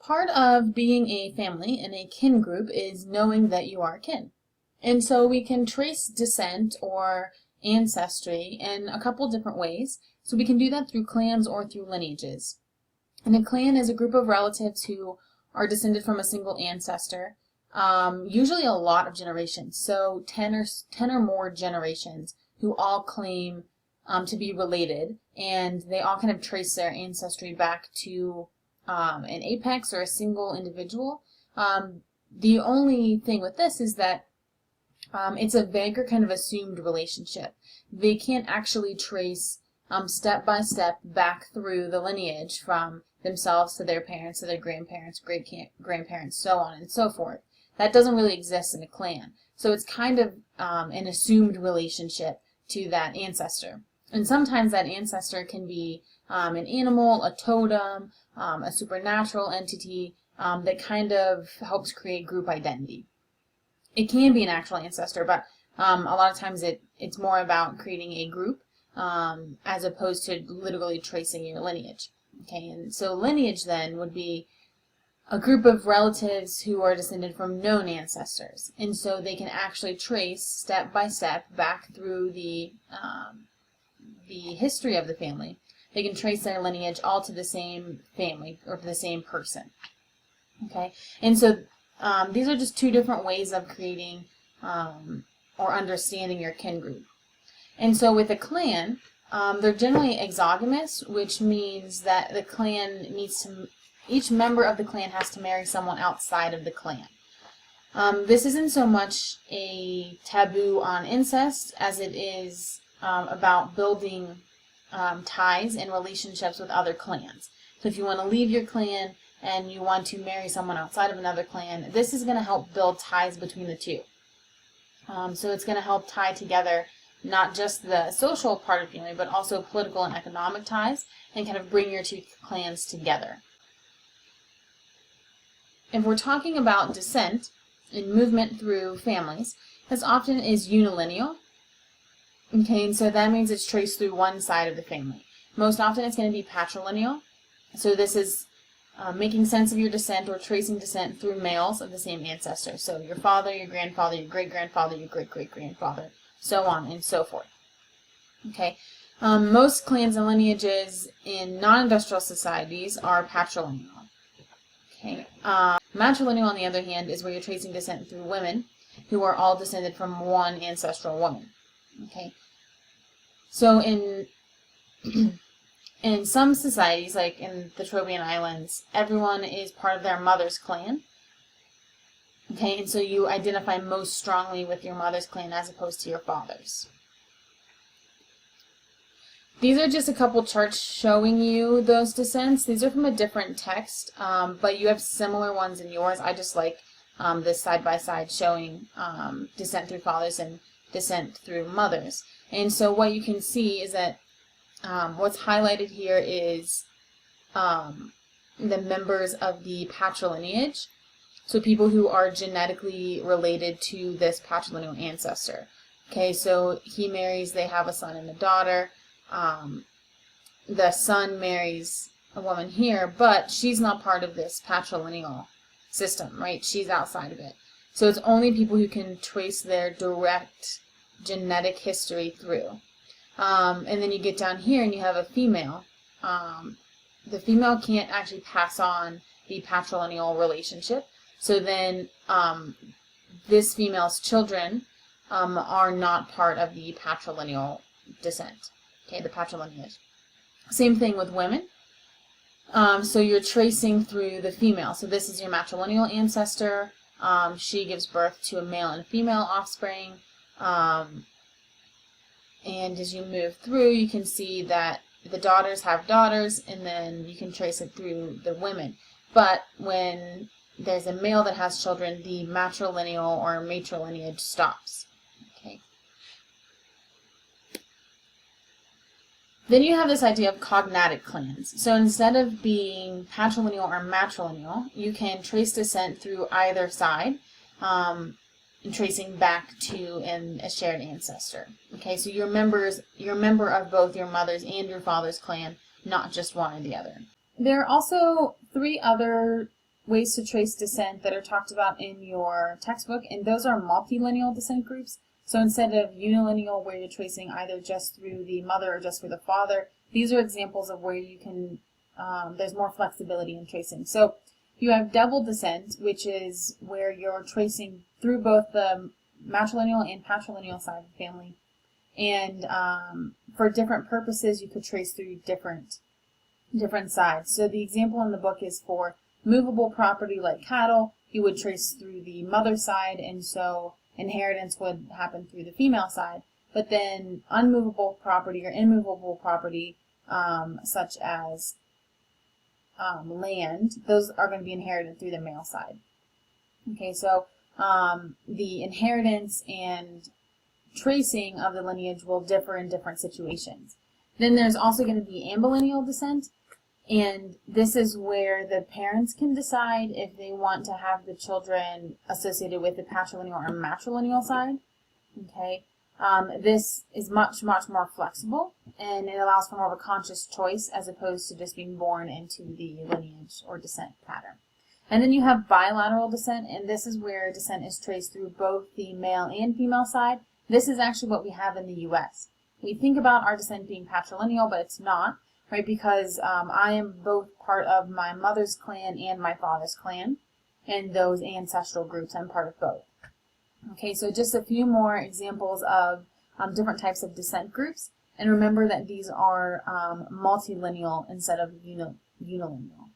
part of being a family and a kin group is knowing that you are kin. And so we can trace descent or ancestry in a couple different ways. So we can do that through clans or through lineages. And a clan is a group of relatives who are descended from a single ancestor, usually a lot of generations, so 10 or more generations who all claim to be related, and they all kind of trace their ancestry back to an apex or a single individual. The only thing with this is that it's a vague or kind of assumed relationship. They can't actually trace step by step back through the lineage from themselves to their parents, to their grandparents, great-grandparents, so on and so forth. That doesn't really exist in a clan. So it's kind of an assumed relationship to that ancestor. And sometimes that ancestor can be an animal, a totem, a supernatural entity that kind of helps create group identity. It can be an actual ancestor, but a lot of times it's more about creating a group as opposed to literally tracing your lineage. Okay, and so lineage then would be a group of relatives who are descended from known ancestors, and so they can actually trace step by step back through the history of the family. They can trace their lineage all to the same family or to the same person. Okay, and so these are just two different ways of creating or understanding your kin group. And so with a clan, they're generally exogamous, which means that the clan each member of the clan has to marry someone outside of the clan. This isn't so much a taboo on incest as it is about building ties and relationships with other clans. So if you want to leave your clan and you want to marry someone outside of another clan, this is going to help build ties between the two. So it's going to help tie together not just the social part of family, but also political and economic ties, and kind of bring your two clans together. If we're talking about descent and movement through families, this often is unilineal. Okay, and so that means it's traced through one side of the family. Most often it's going to be patrilineal. So this is making sense of your descent or tracing descent through males of the same ancestor. So your father, your grandfather, your great-grandfather, your great-great-grandfather, so on and so forth. Okay, most clans and lineages in non-industrial societies are patrilineal. Okay, matrilineal, on the other hand, is where you're tracing descent through women who are all descended from one ancestral woman. Okay, so in some societies, like in the Trobriand Islands, everyone is part of their mother's clan. Okay, and so you identify most strongly with your mother's clan as opposed to your father's. These are just a couple charts showing you those descents. These are from a different text, but you have similar ones in yours. I just like this side-by-side showing descent through fathers and descent through mothers. And so what you can see is that what's highlighted here is the members of the patrilineage. So people who are genetically related to this patrilineal ancestor. Okay, so he marries, they have a son and a daughter. The son marries a woman here, but she's not part of this patrilineal system, right? She's outside of it. So it's only people who can trace their direct genetic history through. And then you get down here and you have a female. The female can't actually pass on the patrilineal relationship. So then this female's children are not part of the patrilineal descent. Okay, the patrilineage. Same thing with women. So you're tracing through the female. So this is your matrilineal ancestor. She gives birth to a male and female offspring. And as you move through, you can see that the daughters have daughters, and then you can trace it through the women. But when there's a male that has children, the matrilineal or matrilineage stops. Okay. Then you have this idea of cognatic clans. So instead of being patrilineal or matrilineal, you can trace descent through either side, and tracing back to a shared ancestor. Okay, so you're a member of both your mother's and your father's clan, not just one or the other. There are also three other ways to trace descent that are talked about in your textbook, and those are multilineal descent groups. So instead of unilineal, where you're tracing either just through the mother or just through the father, these are examples of where you can, there's more flexibility in tracing. So you have double descent, which is where you're tracing through both the matrilineal and patrilineal side of the family. And for different purposes, you could trace through different sides. So the example in the book is for movable property like cattle, you would trace through the mother side, and so inheritance would happen through the female side. But then unmovable property or immovable property, such as land, those are going to be inherited through the male side. Okay, so the inheritance and tracing of the lineage will differ in different situations. Then there's also going to be ambilineal descent, and this is where the parents can decide if they want to have the children associated with the patrilineal or matrilineal side. Okay, this is much more flexible, and it allows for more of a conscious choice as opposed to just being born into the lineage or descent pattern. And then you have bilateral descent, and this is where descent is traced through both the male and female side. This is actually what we have in the U.S. We think about our descent being patrilineal, but it's not, right? Because I am both part of my mother's clan and my father's clan, and those ancestral groups, I'm part of both. Okay, so just a few more examples of different types of descent groups, and remember that these are multilineal instead of unilineal.